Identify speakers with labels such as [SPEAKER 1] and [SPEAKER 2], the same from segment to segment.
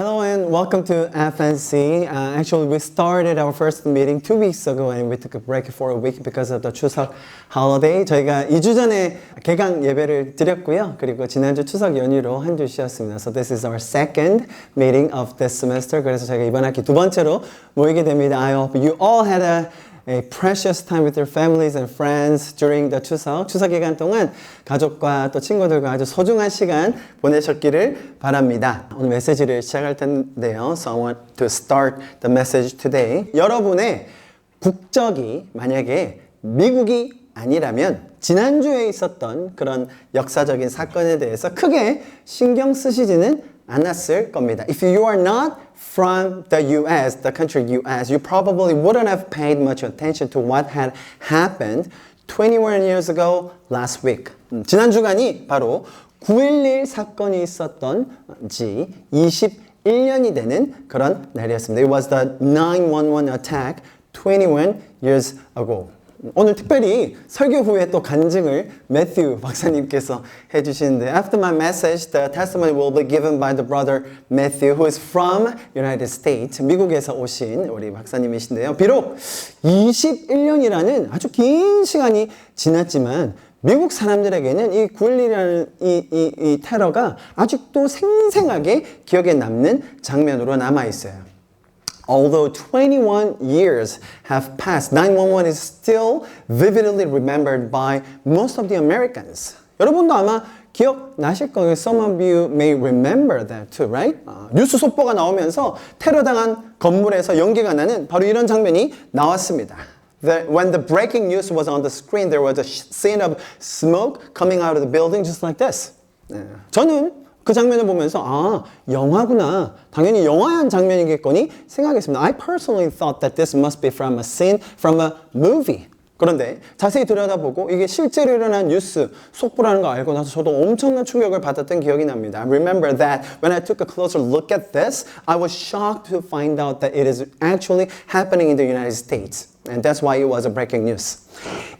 [SPEAKER 1] Hello and welcome to FNC. Actually, we started our first meeting 2 weeks ago and we took a break for a week because of the 추석 holiday. 저희가 2주 전에 개강 예배를 드렸고요. 그리고 지난주 추석 연휴로 한 주 쉬었습니다. So this is our second meeting of this semester. 그래서 저희가 이번 학기 두 번째로 모이게 됩니다. I hope you all had a precious time with your families and friends during the 추석 기간 동안 가족과 또 친구들과 아주 소중한 시간 보내셨기를 바랍니다. 오늘 메시지를 시작할 텐데요. So I want to start the message today. 여러분의 국적이 만약에 미국이 아니라면 지난주에 있었던 그런 역사적인 사건에 대해서 크게 신경 쓰시지는 않았을 겁니다. If you are not from the US, the country US, you probably wouldn't have paid much attention to what had happened 21 years ago last week. 지난 주간이 바로 9.11 사건이 있었던 지 21년이 되는 그런 날이었습니다. It was the 9/11 attack 21 years ago. 오늘 특별히 설교 후에 또 간증을 매튜 박사님께서 해주시는데 After my message, the testimony will be given by the brother Matthew, who is from United States. 미국에서 오신 우리 박사님이신데요. 비록 21년이라는 아주 긴 시간이 지났지만 미국 사람들에게는 이 9.11이라는 이 테러가 아직도 생생하게 기억에 남는 장면으로 남아있어요. Although 21 years have passed, 9/11 is still vividly remembered by most of the Americans. 여러분도 아마 기억나실 거예요. Some of you may remember that too, right? 뉴스 속보가 나오면서 테러당한 건물에서 연기가 나는 바로 이런 장면이 나왔습니다. When the breaking news was on the screen, there was a scene of smoke coming out of the building just like this. 저는 그 장면을 보면서 영화구나. 당연히 영화한 장면이겠거니 생각했습니다. I personally thought that this must be from a scene from a movie. 그런데 자세히 들여다보고 이게 실제로 일어난 뉴스 속보라는 거 알고 나서 저도 엄청난 충격을 받았던 기억이 납니다. I remember that when I took a closer look at this, I was shocked to find out that it is actually happening in the United States. And that's why it was a breaking news.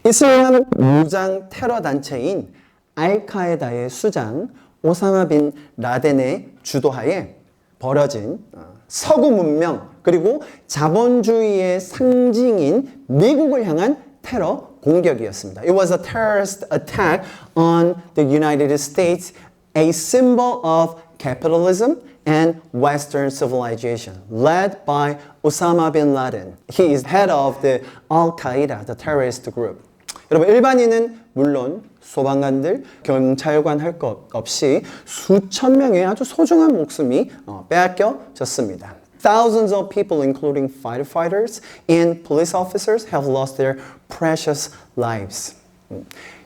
[SPEAKER 1] 이슬람 무장 테러 단체인 알카에다의 수장 오사마 빈 라덴의 주도하에 벌어진 서구 문명 그리고 자본주의의 상징인 미국을 향한 테러 공격이었습니다. It was a terrorist attack on the United States, a symbol of capitalism and Western civilization, led by Osama bin Laden. He is head of the Al-Qaeda, the terrorist group. 여러분, 일반인은 물론 소방관들, 경찰관 할 것 없이 수천 명의 아주 소중한 목숨이 빼앗겨졌습니다. Thousands of people, including firefighters and police officers, have lost their precious lives.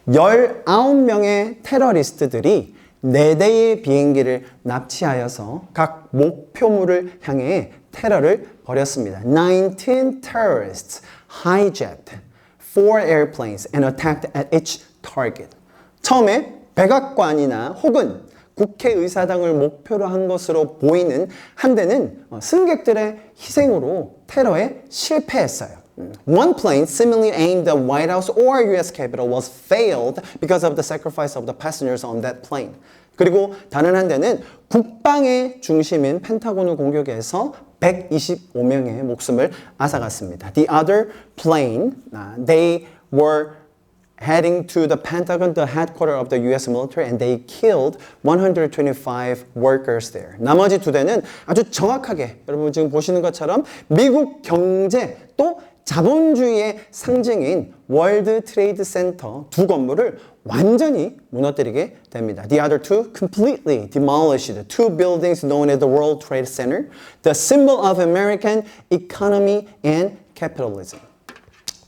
[SPEAKER 1] 19명의 테러리스트들이 4대의 비행기를 납치하여서 각 목표물을 향해 테러를 벌였습니다. 19 terrorists hijacked 4 airplanes and attacked at each target. 처음에 백악관이나 혹은 국회의사당을 목표로 한 것으로 보이는 한 대는 승객들의 희생으로 테러에 실패했어요. One plane similarly aimed at White House or US Capitol was failed because of the sacrifice of the passengers on that plane. 그리고 다른 한 대는 국방의 중심인 펜타곤을 공격해서 125명의 목숨을 앗아갔습니다. The other plane, they were heading to the Pentagon, the headquarters of the US military, and they killed 125 workers there. 나머지 두 대는 아주 정확하게 여러분 지금 보시는 것처럼 미국 경제 또 자본주의의 상징인 월드 트레이드 센터 두 건물을 완전히 무너뜨리게 됩니다. The other two completely demolished two buildings known as the World Trade Center, the symbol of American economy and capitalism.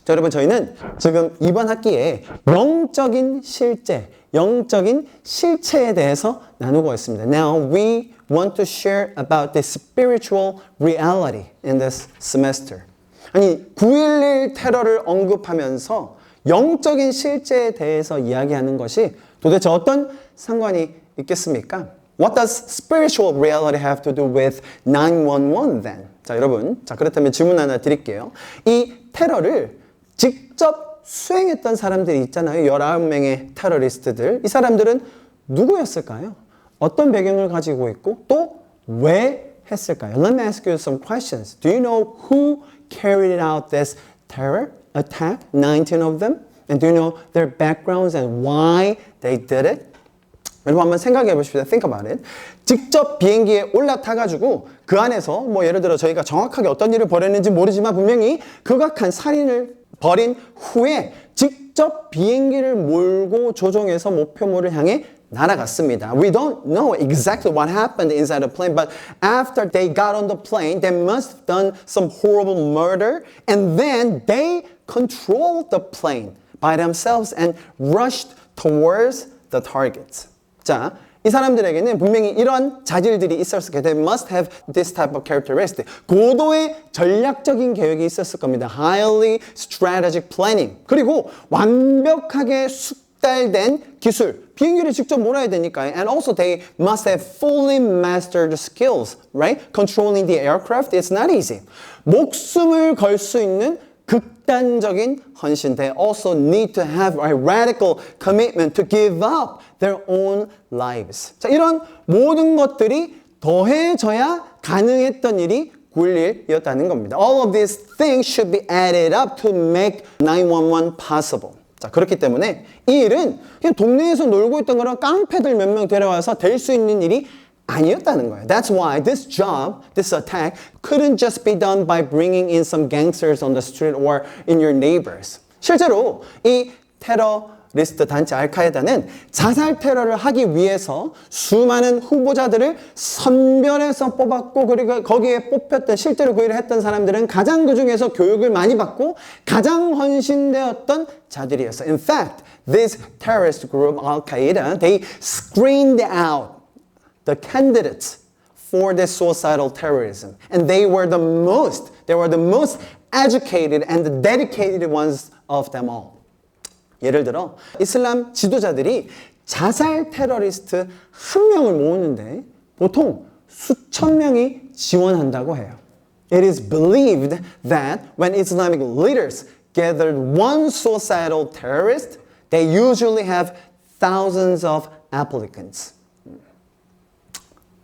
[SPEAKER 1] 자, 여러분 저희는 지금 이번 학기에 영적인 실제, 영적인 실체에 대해서 나누고 있습니다. Now we want to share about the spiritual reality in this semester. 아니 9.11 테러를 언급하면서 영적인 실제에 대해서 이야기하는 것이 도대체 어떤 상관이 있겠습니까? What does spiritual reality have to do with 9/11 then? 자, 여러분, 그렇다면 질문 하나 드릴게요. 이 테러를 직접 수행했던 사람들이 있잖아요. 19명의 테러리스트들. 이 사람들은 누구였을까요? 어떤 배경을 가지고 있고 또 왜 했을까요? Let me ask you some questions. Do you know who carried out this terror attack? 19 of them? And do you know their backgrounds and why they did it? 여러분 한번 생각해 보십시오. Think about it. 직접 비행기에 올라타가지고 그 안에서 뭐 예를 들어 저희가 정확하게 어떤 일을 벌였는지 모르지만 분명히 극악한 살인을 벌인 후에 직접 비행기를 몰고 조종해서 목표물을 향해 날아갔습니다. We don't know exactly what happened inside the plane, but after they got on the plane, they must have done some horrible murder, and then they controlled the plane by themselves and rushed towards the targets. 자, 이 사람들에게는 분명히 이런 자질들이 있었을 거예요. They must have this type of characteristic. 고도의 전략적인 계획이 있었을 겁니다. Highly strategic planning. 그리고 완벽하게 숙달된 기술. 비행기를 직접 몰아야 되니까요. And also they must have fully mastered skills, right? Controlling the aircraft, it's not easy. 목숨을 걸 수 있는 극단적인 헌신. They also need to have a radical commitment to give up their own lives. 자, 이런 모든 것들이 더해져야 가능했던 일이 9.11이었다는 겁니다. All of these things should be added up to make 911 possible. 자, 그렇기 때문에 이 일은 그냥 동네에서 놀고 있던 그런 깡패들 몇 명 데려와서 될 수 있는 일이 아니었다는 거예요. That's why this job, this attack, couldn't just be done by bringing in some gangsters on the street or in your neighbors. 실제로 이 테러리스트 단체 알카에다는 자살 테러를 하기 위해서 수많은 후보자들을 선별해서 뽑았고 그리고 거기에 뽑혔던 실제로 그 일을 했던 사람들은 가장 그 중에서 교육을 많이 받고 가장 헌신되었던 자들이었어요. In fact, this terrorist group, Al-Qaeda, they screened out the candidates for this suicidal terrorism. And they were the most educated and the dedicated ones of them all. 예를 들어 이슬람 지도자들이 자살 테러리스트 한 명을 모으는데 보통 수천 명이 지원한다고 해요. It is believed that when Islamic leaders gathered one suicidal terrorist, they usually have thousands of applicants.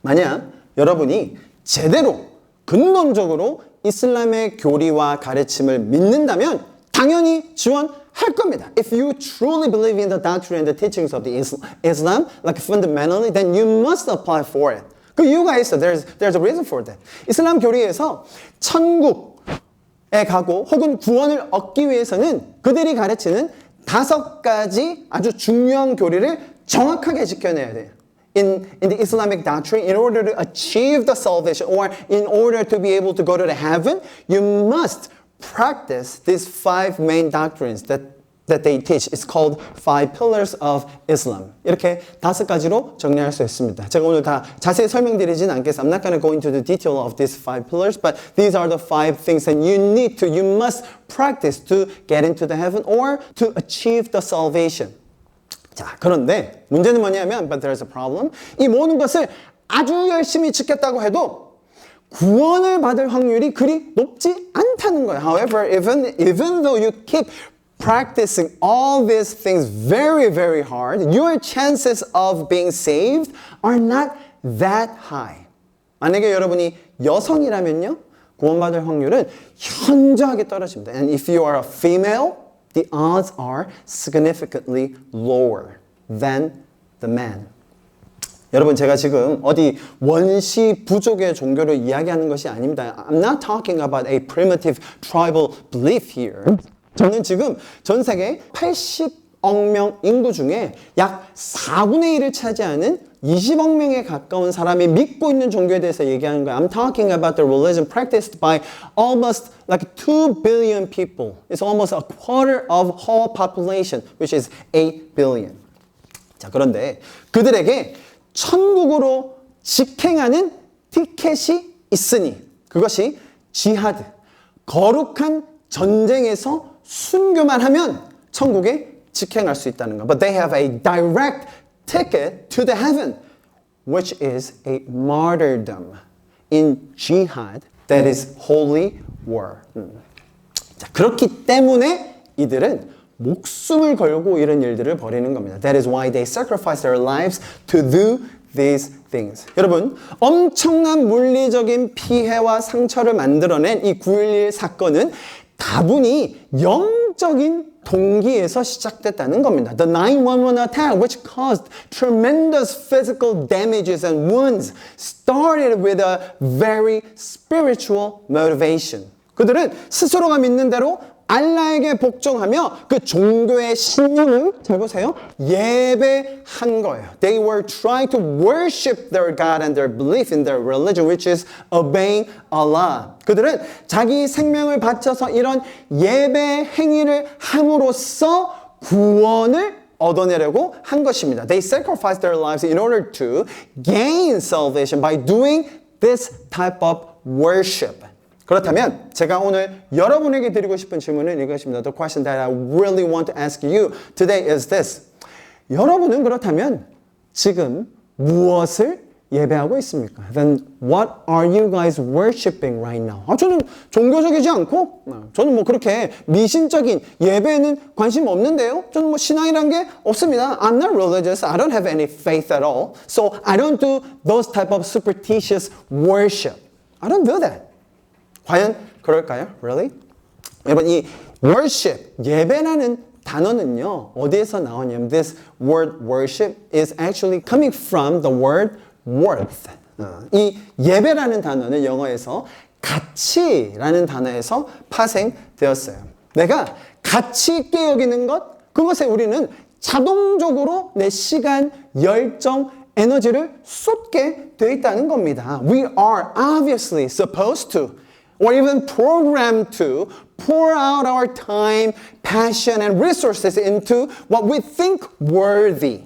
[SPEAKER 1] 만약 여러분이 제대로 근본적으로 이슬람의 교리와 가르침을 믿는다면 당연히 지원할 겁니다. If you truly believe in the doctrine and the teachings of the Islam, like fundamentally, then you must apply for it. 그 이유가 있어. There's a reason for that. 이슬람 교리에서 천국에 가고 혹은 구원을 얻기 위해서는 그들이 가르치는 5가지 아주 중요한 교리를 정확하게 지켜내야 돼요. In the Islamic doctrine, in order to achieve the salvation or in order to be able to go to the heaven, you must practice these 5 main doctrines that they teach. It's called 5 pillars of Islam. 이렇게 5가지로 정리할 수 있습니다. 제가 오늘 다 자세히 설명드리진 않겠습니다. I'm not going to go into the detail of these 5 pillars, but these are the 5 things that you must practice to get into the heaven or to achieve the salvation. 자, 그런데 문제는 뭐냐면, but there's a problem. 이 모든 것을 아주 열심히 지켰다고 해도 구원을 받을 확률이 그리 높지 않다는 거예요. However, even though you keep practicing all these things very, very hard, your chances of being saved are not that high. 만약에 여러분이 여성이라면요, 구원받을 확률은 현저하게 떨어집니다. And if you are a female, the odds are significantly lower than the man. 여러분, 제가 지금 어디 원시 부족의 종교를 이야기하는 것이 아닙니다. I'm not talking about a primitive tribal belief here. 저는 지금 전 세계 80억 명 인구 중에 약 4분의 1을 차지하는 20억 명에 가까운 사람이 믿고 있는 종교에 대해서 얘기하는 거예요. I'm talking about the religion practiced by almost like 2 billion people. It's almost a quarter of whole population, which is 8 billion. 자, 그런데 그들에게 천국으로 직행하는 티켓이 있으니 그것이 지하드, 거룩한 전쟁에서 순교만 하면 천국에 직행할 수 있다는 거. But they have a direct ticket to the heaven, which is a martyrdom in jihad, that is holy war. 자, 그렇기 때문에 이들은 목숨을 걸고 이런 일들을 벌이는 겁니다. That is why they sacrifice their lives to do these things. 여러분, 엄청난 물리적인 피해와 상처를 만들어낸 이 9.11 사건은 다분히 영적인 동기에서 시작됐다는 겁니다. The 9/11 attack, which caused tremendous physical damages and wounds, started with a very spiritual motivation. 그들은 스스로가 믿는 대로 알라에게 복종하며 그 종교의 신념을, 잘 보세요, 예배한 거예요. They were trying to worship their God and their belief in their religion, which is obeying Allah. 그들은 자기 생명을 바쳐서 이런 예배 행위를 함으로써 구원을 얻어내려고 한 것입니다. They sacrificed their lives in order to gain salvation by doing this type of worship. 그렇다면 제가 오늘 여러분에게 드리고 싶은 질문은 이것입니다. The question that I really want to ask you today is this. 여러분은 그렇다면 지금 무엇을 예배하고 있습니까? Then what are you guys worshiping right now? 저는 종교적이지 않고 저는 뭐 그렇게 미신적인 예배에는 관심 없는데요. 저는 뭐 신앙이란 게 없습니다. I'm not religious. I don't have any faith at all. So I don't do those type of superstitious worship. I don't do that. 과연 그럴까요? Really? 여러분, 이 worship, 예배라는 단어는요, 어디에서 나오냐면 this word worship is actually coming from the word worth. 이 예배라는 단어는 영어에서 가치라는 단어에서 파생되었어요. 내가 가치 있게 여기는 것, 그것에 우리는 자동적으로 내 시간, 열정, 에너지를 쏟게 돼 있다는 겁니다. We are obviously supposed to or even programmed to pour out our time, passion, and resources into what we think worthy.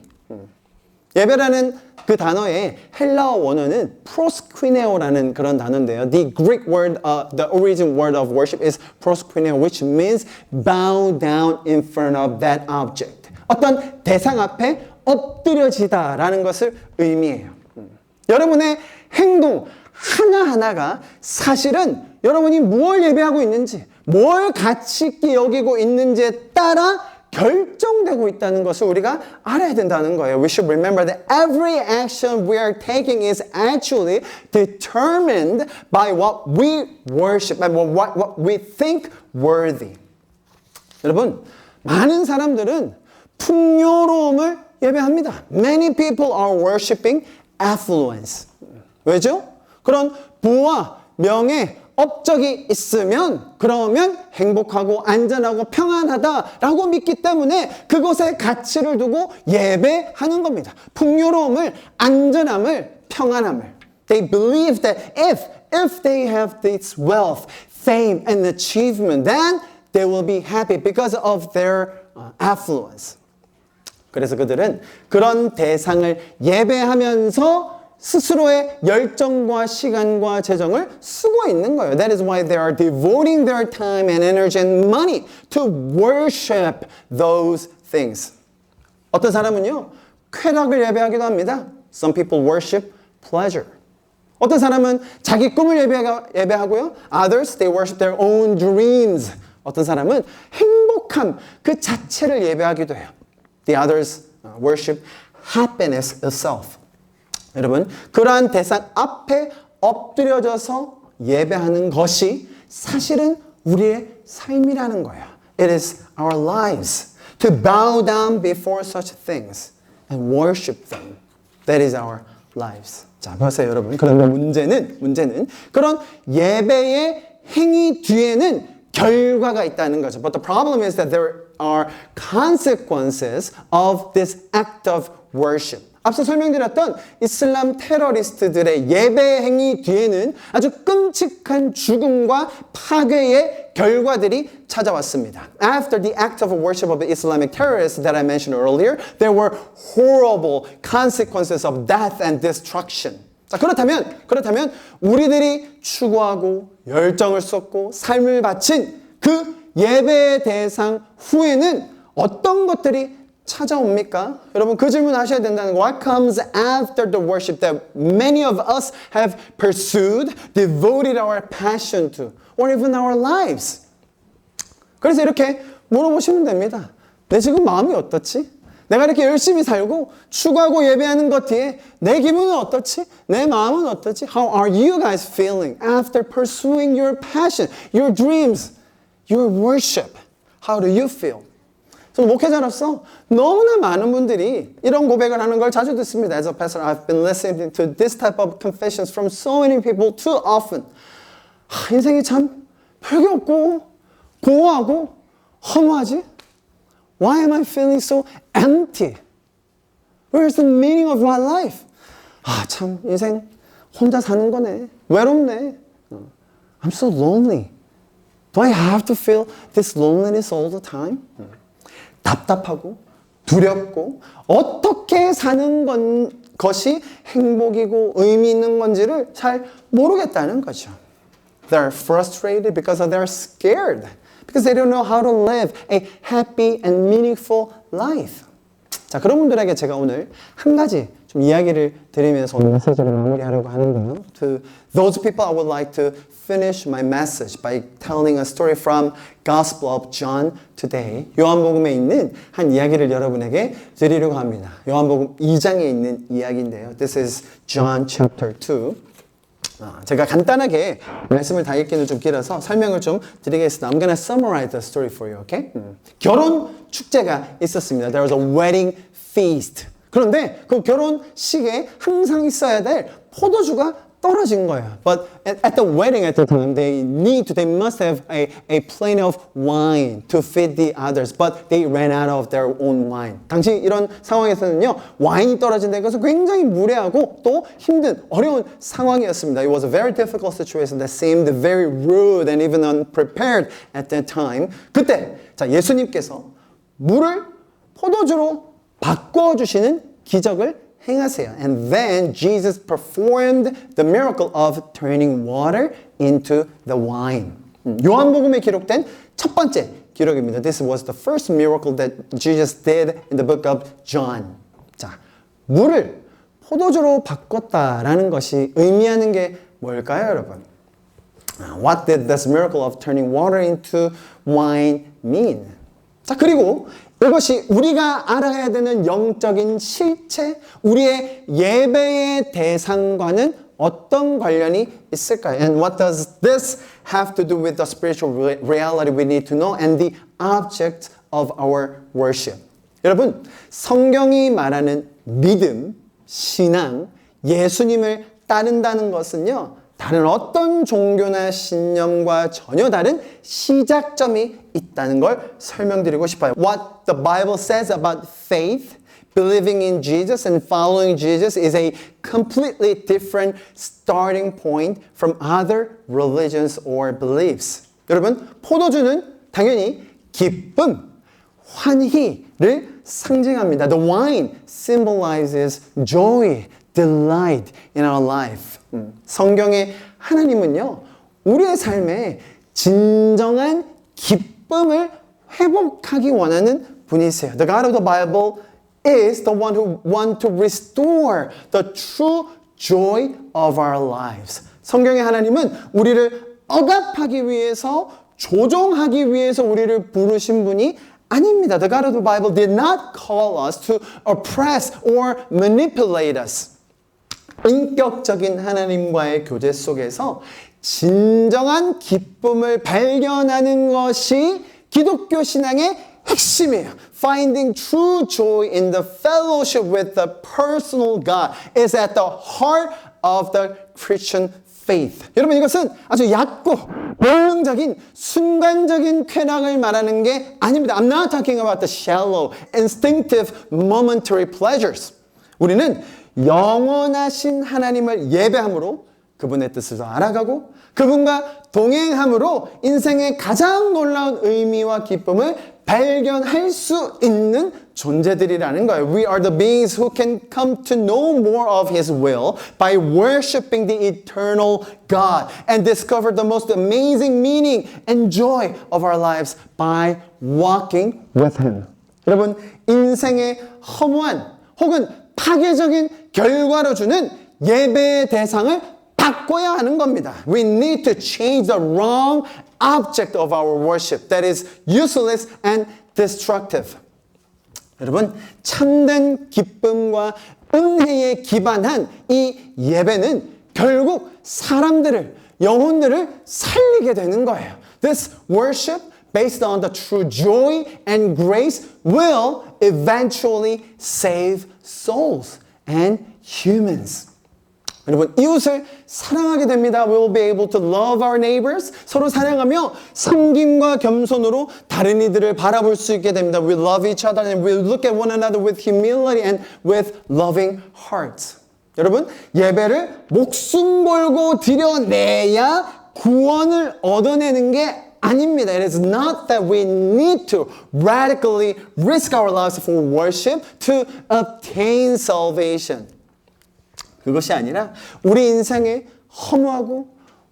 [SPEAKER 1] 예배라는 그 단어의 헬라어 원어는 proskuneo 그런 단어인데요. The Greek word, the origin word of worship is proskuneo, which means bow down in front of that object. 어떤 대상 앞에 엎드려지다라는 것을 의미해요. 여러분의 행동 하나하나가 사실은 여러분이 뭘 예배하고 있는지, 뭘 가치 있게 여기고 있는지에 따라 결정되고 있다는 것을 우리가 알아야 된다는 거예요. We should remember that every action we are taking is actually determined by what we worship, by what we think worthy. 여러분, 많은 사람들은 풍요로움을 예배합니다. Many people are worshiping affluence. 왜죠? 그런 부와 명예, 업적이 있으면 그러면 행복하고 안전하고 평안하다라고 믿기 때문에 그것에 가치를 두고 예배하는 겁니다. 풍요로움을, 안전함을, 평안함을. They believe that if they have this wealth, fame, and achievement, then they will be happy because of their affluence. 그래서 그들은 그런 대상을 예배하면서 스스로의 열정과 시간과 재정을 쓰고 있는 거예요. That is why they are devoting their time and energy and money to worship those things. 어떤 사람은요, 쾌락을 예배하기도 합니다. Some people worship pleasure. 어떤 사람은 자기 꿈을 예배하고요. Others, they worship their own dreams. 어떤 사람은 행복함 그 자체를 예배하기도 해요. The others worship happiness itself. 여러분, 그러한 대상 앞에 엎드려져서 예배하는 것이 사실은 우리의 삶이라는 거예요. It is our lives to bow down before such things and worship them. That is our lives. 자, 보세요, 여러분. 그런데 문제는 그런 예배의 행위 뒤에는 결과가 있다는 거죠. But the problem is that there are consequences of this act of worship. 앞서 설명드렸던 이슬람 테러리스트들의 예배 행위 뒤에는 아주 끔찍한 죽음과 파괴의 결과들이 찾아왔습니다. After the act of worship of the Islamic terrorists that I mentioned earlier, there were horrible consequences of death and destruction. 자, 그렇다면 우리들이 추구하고 열정을 쏟고 삶을 바친 그 예배의 대상 후에는 어떤 것들이 찾아옵니까? 여러분, 그 질문 하셔야 된다는 거. What comes after the worship that many of us have pursued, devoted our passion to, or even our lives? 그래서 이렇게 물어보시면 됩니다. 내 지금 마음이 어떻지? 내가 이렇게 열심히 살고 추구하고 예배하는 것 뒤에 내 기분은 어떻지? 내 마음은 어떻지? How are you guys feeling after pursuing your passion, your dreams, your worship? How do you feel? 저는 목회자로서 너무나 많은 분들이 이런 고백을 하는 걸 자주 듣습니다. As a pastor, I've been listening to this type of confessions from so many people too often. 인생이 참 별게 없고 공허하고 허무하지? Why am I feeling so empty? Where's the meaning of my life? 참 인생 혼자 사는 거네. 외롭네. I'm so lonely. Do I have to feel this loneliness all the time? 답답하고 두렵고 어떻게 사는 것이 행복이고 의미 있는 건지를 잘 모르겠다는 거죠. They're frustrated because they're scared. Because they don't know how to live a happy and meaningful life. 자, 그런 분들에게 제가 오늘 한 가지 좀 이야기를 드리면서 오늘 메시지를 마무리하려고 하는데요. To those people, I would like to finish my message by telling a story from Gospel of John today. 요한복음에 있는 한 이야기를 여러분에게 드리려고 합니다. 요한복음 2장에 있는 이야기인데요. This is John chapter 2. 제가 간단하게 말씀을 다 읽기는 좀 길어서 설명을 좀 드리겠습니다. I'm gonna summarize the story for you, okay? 결혼 축제가 있었습니다. There was a wedding feast. 그런데 그 결혼식에 항상 있어야 될 포도주가 떨어진 거예요. But at the wedding at the time, they must have a plenty of wine to feed the others. But they ran out of their own wine. 당시 이런 상황에서는요, 와인이 떨어진다는 것은 굉장히 무례하고 또 힘든 어려운 상황이었습니다. It was a very difficult situation that seemed very rude and even unprepared at that time. 그때 자 예수님께서 물을 포도주로 바꿔주시는 기적을 행하세요. And then Jesus performed the miracle of turning water into the wine. 요한복음에 기록된 첫 번째 기록입니다. This was the first miracle that Jesus did in the book of John. 자, 물을 포도주로 바꿨다라는 것이 의미하는 게 뭘까요, 여러분? What did this miracle of turning water into wine mean? 자, 그리고 이것이 우리가 알아야 되는 영적인 실체, 우리의 예배의 대상과는 어떤 관련이 있을까요? And what does this have to do with the spiritual reality we need to know and the object of our worship? 여러분, 성경이 말하는 믿음, 신앙, 예수님을 따른다는 것은요, 다른 어떤 종교나 신념과 전혀 다른 시작점이 있다는 걸 설명드리고 싶어요. What the Bible says about faith, believing in Jesus and following Jesus is a completely different starting point from other religions or beliefs. 여러분, 포도주는 당연히 기쁨, 환희를 상징합니다. The wine symbolizes joy, delight in our life. 성경의 하나님은요, 우리의 삶에 진정한 기쁨을 회복하기 원하는 분이세요. The God of the Bible is the one who wants to restore the true joy of our lives. 성경의 하나님은 우리를 억압하기 위해서, 조종하기 위해서 우리를 부르신 분이 아닙니다. The God of the Bible did not call us to oppress or manipulate us. 인격적인 하나님과의 교제 속에서 진정한 기쁨을 발견하는 것이 기독교 신앙의 핵심이에요. Finding true joy in the fellowship with the personal God is at the heart of the Christian faith. 여러분, 이것은 아주 얕고 본능적인 순간적인 쾌락을 말하는 게 아닙니다. I'm not talking about the shallow, instinctive, momentary pleasures. 우리는 영원하신 하나님을 예배함으로 그분의 뜻을 알아가고 그분과 동행함으로 인생의 가장 놀라운 의미와 기쁨을 발견할 수 있는 존재들이라는 거예요. We are the beings who can come to know more of His will by worshiping the eternal God and discover the most amazing meaning and joy of our lives by walking with Him. 여러분, 인생의 허무한 혹은 파괴적인 결과로 주는 예배의 대상을 바꿔야 하는 겁니다. We need to change the wrong object of our worship that is useless and destructive. 여러분, 참된 기쁨과 은혜에 기반한 이 예배는 결국 사람들을, 영혼들을 살리게 되는 거예요. This worship based on the true joy and grace will eventually save souls and humans. 여러분, 이웃을 사랑하게 됩니다. We will be able to love our neighbors. 서로 사랑하며 섬김과 겸손으로 다른 이들을 바라볼 수 있게 됩니다. We love each other and we look at one another with humility and with loving hearts. 여러분, 예배를 목숨 걸고 드려내야 구원을 얻어내는 게 아닙니다. It is not that we need to radically risk our lives for worship to obtain salvation. 그것이 아니라 우리 인생에 허무하고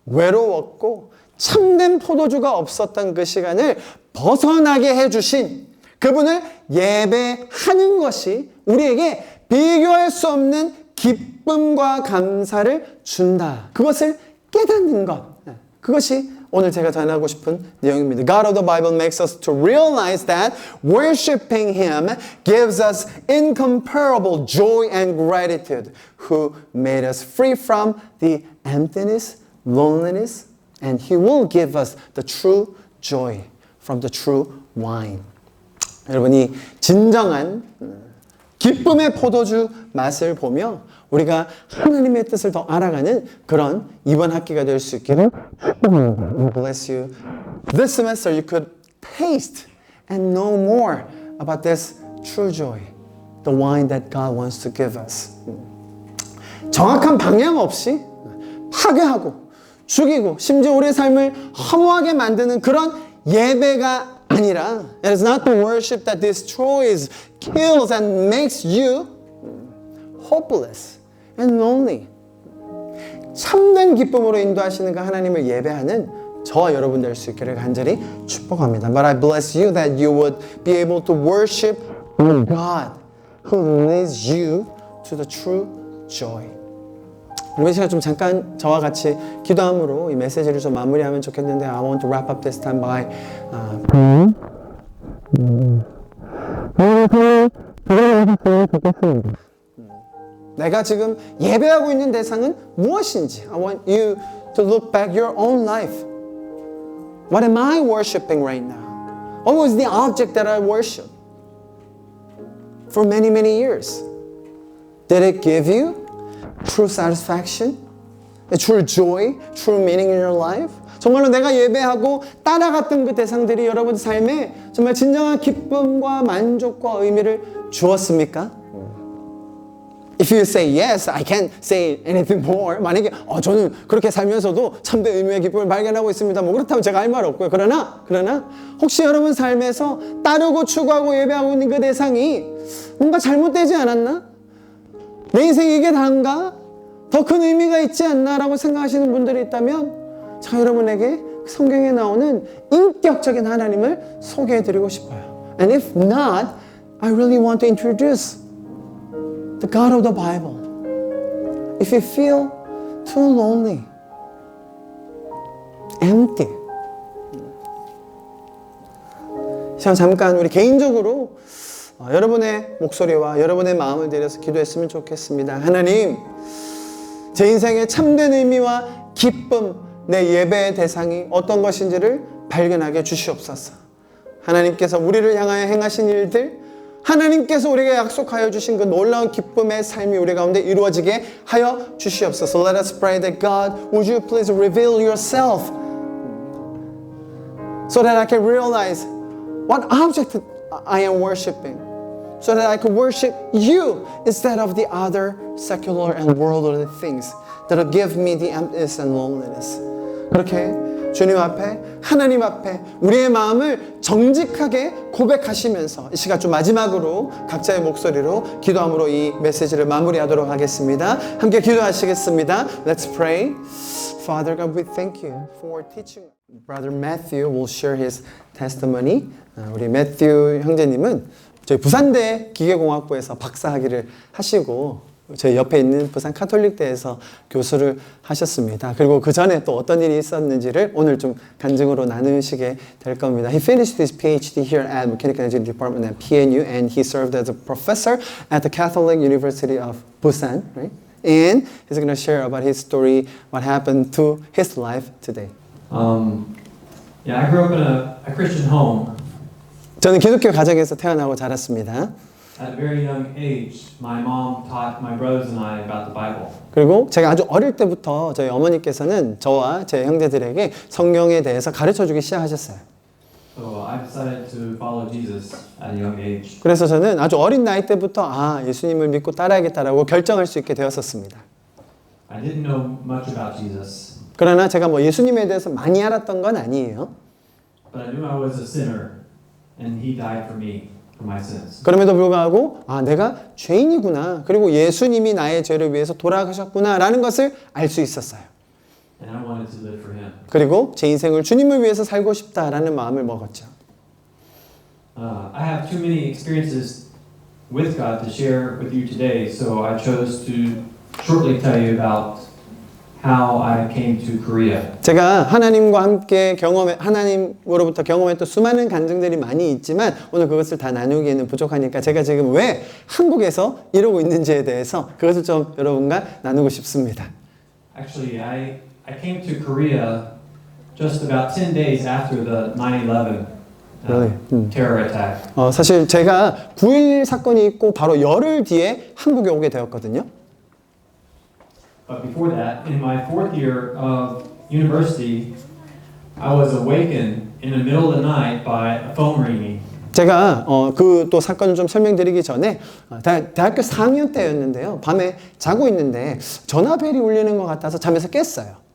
[SPEAKER 1] 외로웠고 참된 포도주가 없었던 그 시간을 벗어나게 해주신 그분을 예배하는 것이 우리에게 비교할 수 없는 기쁨과 감사를 준다. 그것을 깨닫는 것. 그것이 오늘 제가 전하고 싶은 내용입니다. God of the Bible makes us to realize that worshiping Him gives us incomparable joy and gratitude, who made us free from the emptiness, loneliness, and He will give us the true joy from the true wine. 여러분이 진정한 기쁨의 포도주 맛을 보며 우리가 하나님의 뜻을 더 알아가는 그런 이번 학기가 될 수 있기를 축복합니다. Bless you. This semester you could taste and know more about this true joy, the wine that God wants to give us. 정확한 방향 없이 파괴하고 죽이고 심지어 우리의 삶을 허무하게 만드는 그런 예배가 아니라 it is not the worship that destroys, kills and makes you hopeless and lonely. 참된 기쁨으로 인도하시는 그 하나님을 예배하는 저와 여러분 될 수 있기를 간절히 축복합니다. But I bless you that you would be able to worship God who leads you to the true joy. 여러분 시간 좀 잠깐 저와 같이 기도함으로 이 메시지를 좀 마무리하면 좋겠는데 I want to wrap up this time by 내가 지금 예배하고 있는 대상은 무엇인지 I want you to look back your own life. What am I worshiping right now? What was the object that I worshiped for many, many years? Did it give you true satisfaction? True joy? True meaning in your life? 정말로 내가 예배하고 따라갔던 그 대상들이 여러분 삶에 정말 진정한 기쁨과 만족과 의미를 주었습니까? If you say yes, I can't say anything more. 만약에 저는 그렇게 살면서도 참된 의미의 기쁨을 발견하고 있습니다. 뭐 그렇다면 제가 할 말 없고요. 그러나 혹시 여러분 삶에서 따르고 추구하고 예배하고 있는 그 대상이 뭔가 잘못되지 않았나? 내 인생이 이게 다인가? 더 큰 의미가 있지 않나라고 생각하시는 분들이 있다면 자 여러분에게 성경에 나오는 인격적인 하나님을 소개해드리고 싶어요. And if not, I really want to introduce the God of the Bible. If you feel too lonely, empty, 잠깐 우리 개인적으로 여러분의 목소리와 여러분의 마음을 들여서 기도했으면 좋겠습니다. 하나님, 제 인생의 참된 의미와 기쁨, 내 예배의 대상이 어떤 것인지를 발견하게 주시옵소서. 하나님께서 우리를 향하여 행하신 일들, 하나님께서 우리에게 약속하여 주신 그 놀라운 기쁨의 삶이 우리 가운데 이루어지게 하여 주시옵소서. Let us pray that God, would you please reveal yourself so that I can realize what object I am worshiping, so that I could worship you instead of the other secular and worldly things that will give me the emptiness and loneliness. 그렇게 주님 앞에 하나님 앞에 우리의 마음을 정직하게 고백하시면서 이 시간 좀 마지막으로 각자의 목소리로 기도함으로 이 메시지를 마무리하도록 하겠습니다. 함께 기도하시겠습니다. Let's pray. Father God, we thank you for teaching. Brother Matthew will share his testimony. 우리 매튜 형제님은 저희 부산대 기계공학부에서 박사학위를 하시고 제 옆에 있는 부산 카톨릭대에서 교수를 하셨습니다. 그리고 그 전에 또 어떤 일이 있었는지를 오늘 좀 간증으로 나누시게 될 겁니다. He finished his PhD here at Mechanical Engineering Department at PNU and he served as a professor at the Catholic University of Busan, right? And he's going to share about his story, what happened to his life today.
[SPEAKER 2] Yeah, I grew up in a Christian home.
[SPEAKER 1] 저는 기독교 가정에서 태어나고 자랐습니다.
[SPEAKER 2] At a very young age, my mom taught my brothers and I about the Bible.
[SPEAKER 1] 그리고 제가 아주 어릴 때부터 저희 어머니께서는 저와 제 형제들에게 성경에 대해서 가르쳐주기 시작하셨어요.
[SPEAKER 2] So I decided to follow Jesus at a young age.
[SPEAKER 1] 그래서 저는 아주 어린 나이 때부터 예수님을 믿고 따라야겠다라고 결정할 수 있게 되었었습니다.
[SPEAKER 2] I didn't know much about Jesus,
[SPEAKER 1] 그러나 제가 예수님에 대해서 많이 알았던 건 아니에요.
[SPEAKER 2] but I knew I was a sinner, and He died for me for my sins.
[SPEAKER 1] 그럼에도 불구하고 내가 죄인이구나. 그리고 예수님이 나의 죄를 위해서 돌아가셨구나라는 것을 알 수 있었어요.
[SPEAKER 2] And I wanted to live for Him.
[SPEAKER 1] 그리고 제 인생을 주님을 위해서 살고 싶다라는 마음을 먹었죠.
[SPEAKER 2] I have too many experiences with God to share with you today, so I chose to shortly tell you about how I came to Korea.
[SPEAKER 1] 제가 하나님과 함께 하나님으로부터 경험했던 수많은 간증들이 많이 있지만 오늘 그것을 다 나누기에는 부족하니까 제가 지금 왜 한국에서 이러고 있는지에 대해서 그것을 좀 여러분과 나누고 싶습니다.
[SPEAKER 2] Actually, I came to Korea just about 10 days after the 9/11 terror attack.
[SPEAKER 1] 사실 제가 9.11 사건이 있고 바로 열흘 뒤에 한국에 오게 되었거든요.
[SPEAKER 2] But before that, in my 4th year of university, I was awakened in the middle of the night by a phone ringing.
[SPEAKER 1] 제가 그 또 사건을 좀 설명드리기 전에 대학교 4학년 때였는데요. 밤에 자고 있는데 전화벨이 울리는 것 같아서 잠에서 깼어요.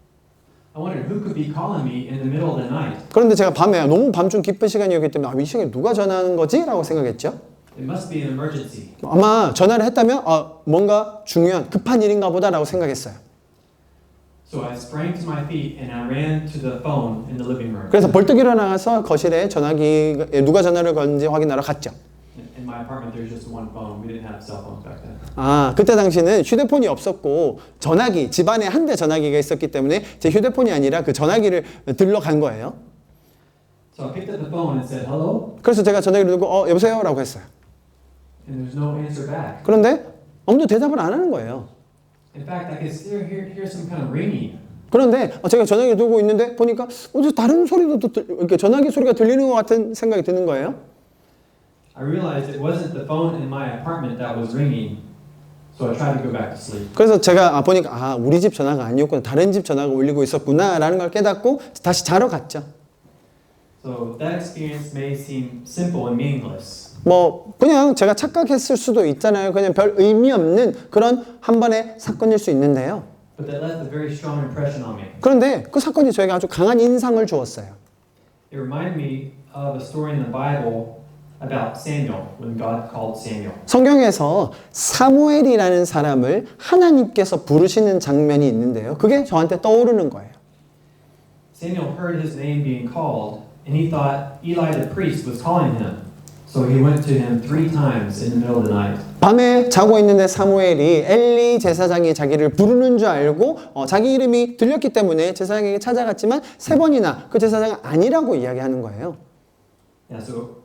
[SPEAKER 2] I wondered who could be calling me in the middle of the night.
[SPEAKER 1] 그런데 제가 밤에 너무 밤중 깊은 시간이었기 때문에 이 시간에 누가 전화하는 거지? 라고 생각했죠.
[SPEAKER 2] It must be an emergency.
[SPEAKER 1] 아마 전화를 했다면 뭔가 중요한 급한 일인가 보다라고 생각했어요.
[SPEAKER 2] So I sprang to my feet and I ran to the phone in the living room.
[SPEAKER 1] 그래서 벌떡 일어나서 거실에 전화기에 누가 전화를 건지 확인하러 갔죠.
[SPEAKER 2] In my apartment there's just one phone. We didn't have cell phones back then.
[SPEAKER 1] 그때 당시는 휴대폰이 없었고 전화기, 집안에 한 대 전화기가 있었기 때문에 제 휴대폰이 아니라 그 전화기를 들러 간 거예요.
[SPEAKER 2] So I picked up the phone and said hello.
[SPEAKER 1] 그래서 제가 전화기를 들고 여보세요? 라고 했어요.
[SPEAKER 2] And there's no answer back.
[SPEAKER 1] 그런데 아무도 대답을 안 하는 거예요.
[SPEAKER 2] In fact, I could still hear some kind of ringing.
[SPEAKER 1] 그런데 제가 전화기를 들고 있는데 보니까 어디서 다른 소리도 이렇게 전화기 소리가 들리는 것 같은 생각이 드는 거예요.
[SPEAKER 2] I realized it wasn't the phone in my apartment that was ringing, so I tried to go back to sleep.
[SPEAKER 1] 그래서 제가 보니까 우리 집 전화가 아니었구나, 다른 집 전화가 울리고 있었구나라는 걸 깨닫고 다시 자러 갔죠.
[SPEAKER 2] So that experience may seem simple and meaningless.
[SPEAKER 1] 그냥 제가 착각했을 수도 있잖아요. 그냥 별 의미 없는 그런 한 번의 사건일 수 있는데요.
[SPEAKER 2] But that left a very strong impression on me.
[SPEAKER 1] 그런데 그 사건이 저에게 아주 강한 인상을 주었어요.
[SPEAKER 2] It reminded me of a story in the Bible about Samuel, when God called Samuel.
[SPEAKER 1] 성경에서 사무엘이라는 사람을 하나님께서 부르시는 장면이 있는데요. 그게 저한테 떠오르는 거예요.
[SPEAKER 2] Samuel heard his name being called, and he thought Eli the priest was calling him. So he went to him 3 times in the middle of the night.
[SPEAKER 1] 밤에 자고 있는데 사무엘이 엘리 제사장이 자기를 부르는 줄 알고 자기 이름이 들렸기 때문에 제사장에게 찾아갔지만 3번이나 그 제사장은 아니라고 이야기하는 거예요.
[SPEAKER 2] Yeah, so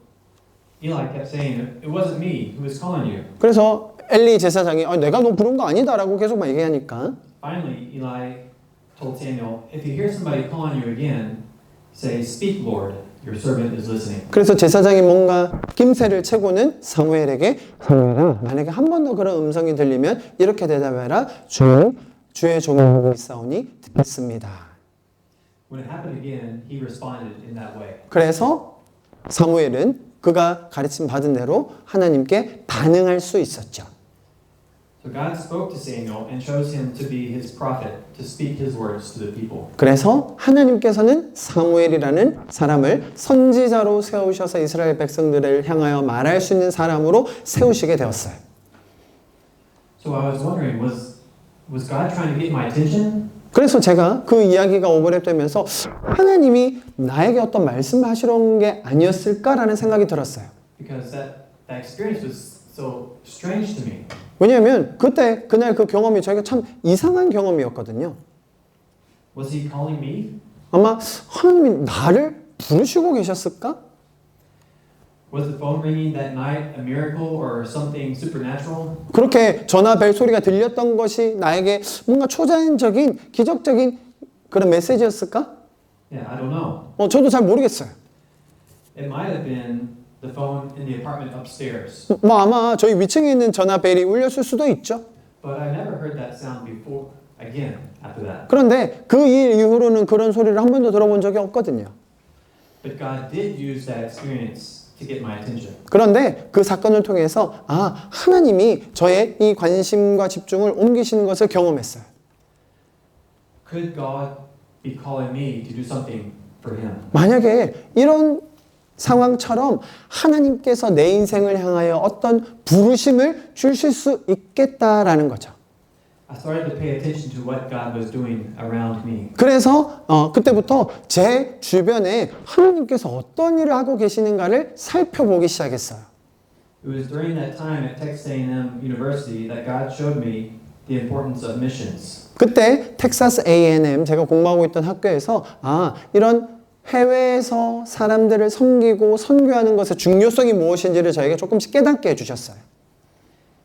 [SPEAKER 2] Eli kept saying, "It wasn't me who was calling you."
[SPEAKER 1] 그래서 엘리 제사장이 내가 너 부른 거 아니다라고 계속 막 얘기하니까
[SPEAKER 2] Finally, Eli told Samuel, "If you hear somebody calling you again, say, 'Speak, Lord. Your servant is listening.'"
[SPEAKER 1] 그래서 제사장이 뭔가 낌새를 채고는 사무엘에게 사무엘아, 만약에 한 번 더 그런 음성이 들리면 이렇게 대답해라. 주의 종이 하고 있사오니 듣겠습니다.
[SPEAKER 2] When it happened again, he responded in that way.
[SPEAKER 1] 그래서 사무엘은 그가 가르침 받은 대로 하나님께 반응할 수 있었죠.
[SPEAKER 2] So God spoke to Samuel and chose him to be his prophet, to speak his words to the people.
[SPEAKER 1] 그래서 하나님께서는 사무엘이라는 사람을 선지자로 세우셔서 이스라엘 백성들을 향하여 말할 수 있는 사람으로 세우시게 되었어요.
[SPEAKER 2] So I was wondering, was God trying to get my attention?
[SPEAKER 1] 그래서 제가 그 이야기가 오버랩되면서 하나님이 나에게 어떤 말씀을 하시려는 게 아니었을까라는 생각이 들었어요.
[SPEAKER 2] Because that experience was so strange to me.
[SPEAKER 1] 왜냐하면 그날 그 경험이 저희가 참 이상한 경험이었거든요.
[SPEAKER 2] Was he calling me?
[SPEAKER 1] 아마 하나님이 나를 부르시고 계셨을까?
[SPEAKER 2] Was the phone ringing that night a miracle or something supernatural?
[SPEAKER 1] 그렇게 전화 벨 소리가 들렸던 것이 나에게 뭔가 초자연적인 기적적인 그런 메시지였을까?
[SPEAKER 2] Yeah, I don't know.
[SPEAKER 1] 저도 잘 모르겠어요.
[SPEAKER 2] It might have been the phone in the apartment upstairs.
[SPEAKER 1] 뭐 아마 저희 위층에 있는 전화 벨이 울렸을 수도 있죠.
[SPEAKER 2] But I never heard that sound before again after that.
[SPEAKER 1] 그런데 그 일 이후로는 그런 소리를 한 번도 들어본 적이 없거든요.
[SPEAKER 2] But God did use that experience to get my attention.
[SPEAKER 1] 그런데 그 사건을 통해서 하나님이 저의 이 관심과 집중을 옮기시는 것을 경험했어요.
[SPEAKER 2] Could God be calling me to do something for Him?
[SPEAKER 1] 만약에 이런 상황처럼 하나님께서 내 인생을 향하여 어떤 부르심을 주실 수 있겠다라는 거죠.
[SPEAKER 2] I started to pay attention to what God was doing around me.
[SPEAKER 1] 그래서 그때부터 제 주변에 하나님께서 어떤 일을 하고 계시는가를 살펴보기 시작했어요.
[SPEAKER 2] It was during that time at Texas A&M University that God showed me the importance of missions.
[SPEAKER 1] 그때 텍사스 A&M 제가 공부하고 있던 학교에서 이런 해외에서 사람들을 섬기고 선교하는 것의 중요성이 무엇인지를 저에게 조금씩 깨닫게 해주셨어요.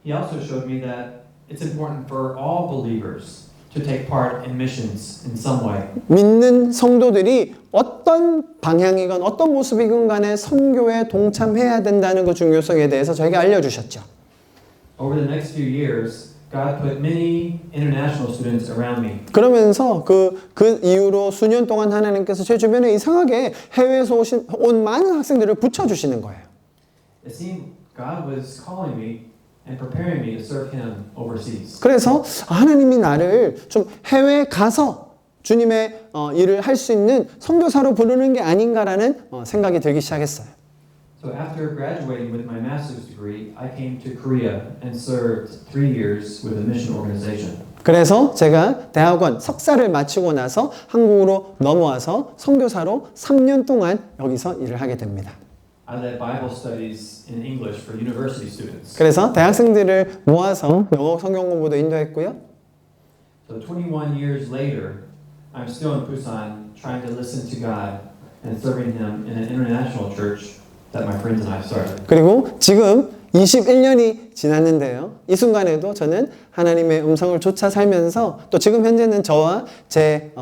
[SPEAKER 2] He also showed me that it's important for all believers to take part in missions in some way.
[SPEAKER 1] 믿는 성도들이 어떤 방향이건 어떤 모습이건 간에 선교에 동참해야 된다는 그 중요성에 대해서 저에게 알려주셨죠.
[SPEAKER 2] Over the next few years, God put many international students around me.
[SPEAKER 1] 그러면서 그 이후로 수년 동안 하나님께서 제 주변에 이상하게 해외에서 온 많은 학생들을 붙여주시는 거예요.
[SPEAKER 2] It seemed God was calling me and preparing me to serve Him overseas.
[SPEAKER 1] 그래서 하나님이 나를 좀 해외에 가서 주님의 일을 할 수 있는 선교사로 부르는 게 아닌가라는 생각이 들기 시작했어요.
[SPEAKER 2] So after graduating with my master's degree, I came to Korea and served 3 years with a mission organization.
[SPEAKER 1] 그래서 제가 대학원 석사를 마치고 나서 한국으로 넘어와서 선교사로 3년 동안 여기서 일을 하게 됩니다.
[SPEAKER 2] I led Bible studies in English for university students.
[SPEAKER 1] 그래서 대학생들을 모아서 영어 성경 공부도 인도했고요.
[SPEAKER 2] So 21 years later, I'm still in Busan trying to listen to God and serving Him in an international church that my friends and I started.
[SPEAKER 1] 그리고 지금 21년이 지났는데요. 이 순간에도 저는 하나님의 음성을 쫓아 살면서 또 지금 현재는 저와 제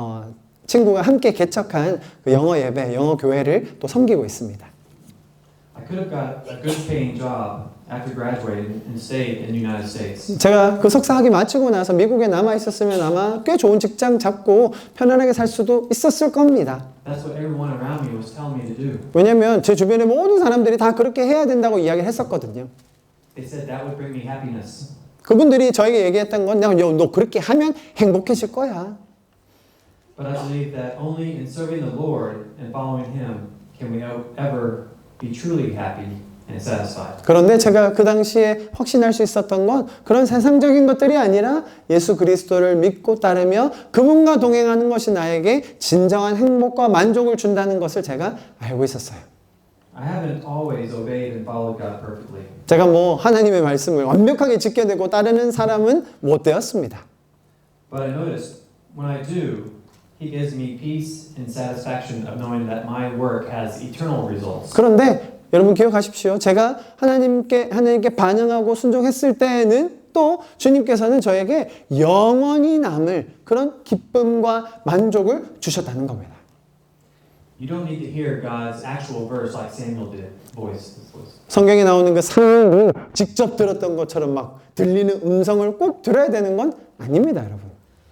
[SPEAKER 1] 친구가 함께 개척한 그 영어 예배, 영어 교회를 또 섬기고 있습니다.
[SPEAKER 2] I could have got a good paying job after graduating and stayed in the United States.
[SPEAKER 1] 제가 그 석사학위 마치고 나서 미국에 남아 있었으면 아마 꽤 좋은 직장 잡고 편안하게 살 수도 있었을 겁니다.
[SPEAKER 2] That's what everyone around me was telling me to do.
[SPEAKER 1] 왜냐면 제 주변의 모든 사람들이 다 그렇게 해야 된다고 이야기를 했었거든요.
[SPEAKER 2] They said that would bring me happiness.
[SPEAKER 1] 그분들이 저에게 얘기했던 건 너 그렇게 하면 행복해질 거야.
[SPEAKER 2] But I believe that only in serving the Lord and following Him can we ever be truly happy and satisfied.
[SPEAKER 1] 그런데 제가 그 당시에 확신할 수 있었던 건 그런 세상적인 것들이 아니라 예수 그리스도를 믿고 따르며 그분과 동행하는 것이 나에게 진정한 행복과 만족을 준다는 것을 제가 알고 있었어요.
[SPEAKER 2] I haven't always obeyed and followed God perfectly.
[SPEAKER 1] 제가 하나님의 말씀을 완벽하게 지켜내고 따르는 사람은 못 되었습니다.
[SPEAKER 2] But I noticed when I do, He gives me peace and satisfaction of knowing that my work has eternal results.
[SPEAKER 1] 그런데 여러분 기억하십시오. 제가 하나님께 반응하고 순종했을 때에는 또 주님께서는 저에게 영원히 남을 그런 기쁨과 만족을 주셨다는 겁니다.
[SPEAKER 2] You don't need to hear God's actual verse like Samuel did. Voice.
[SPEAKER 1] 성경에 나오는 그 사람을 직접 들었던 것처럼 막 들리는 음성을 꼭 들어야 되는 건 아닙니다, 여러분.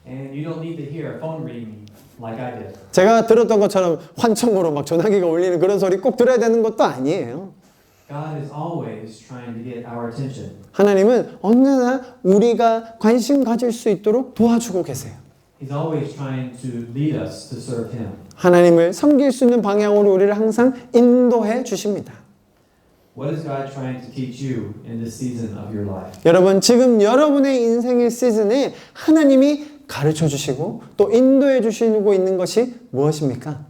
[SPEAKER 2] And you don't need to hear a phone ringing like I did.
[SPEAKER 1] 제가 들었던 것처럼 환청으로 막 전화기가 울리는 그런 소리 꼭 들어야 되는 것도 아니에요.
[SPEAKER 2] God is always trying to get our attention.
[SPEAKER 1] 하나님은 언제나 우리가 관심 가질 수 있도록 도와주고 계세요.
[SPEAKER 2] He's always trying to lead us to serve Him.
[SPEAKER 1] 하나님을 섬길 수 있는 방향으로 우리를 항상 인도해 주십니다.
[SPEAKER 2] What is God trying to teach you in this season of your life?
[SPEAKER 1] 여러분, 지금 여러분의 인생의 시즌에 하나님이 가르쳐 주시고 또 인도해 주시고 있는 것이 무엇입니까?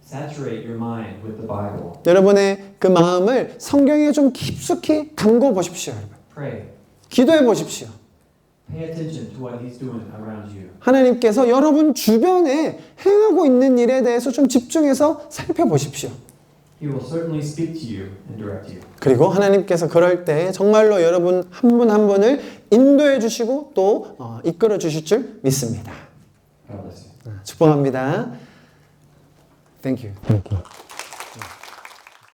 [SPEAKER 2] Saturate your mind with the Bible.
[SPEAKER 1] 여러분의 그 마음을 성경에 좀 깊숙이 담궈 보십시오, 여러분.
[SPEAKER 2] Pray.
[SPEAKER 1] 기도해 보십시오.
[SPEAKER 2] Pay attention to what He's doing around you.
[SPEAKER 1] 하나님께서 여러분 주변에 행하고 있는 일에 대해서 좀 집중해서 살펴보십시오.
[SPEAKER 2] He will certainly speak to you and direct you.
[SPEAKER 1] 그리고 하나님께서 그럴 때 정말로 여러분 한 분 한 분을 인도해 주시고 또 이끌어 주실 줄 믿습니다.
[SPEAKER 2] God bless you.
[SPEAKER 1] 축복합니다. Thank you.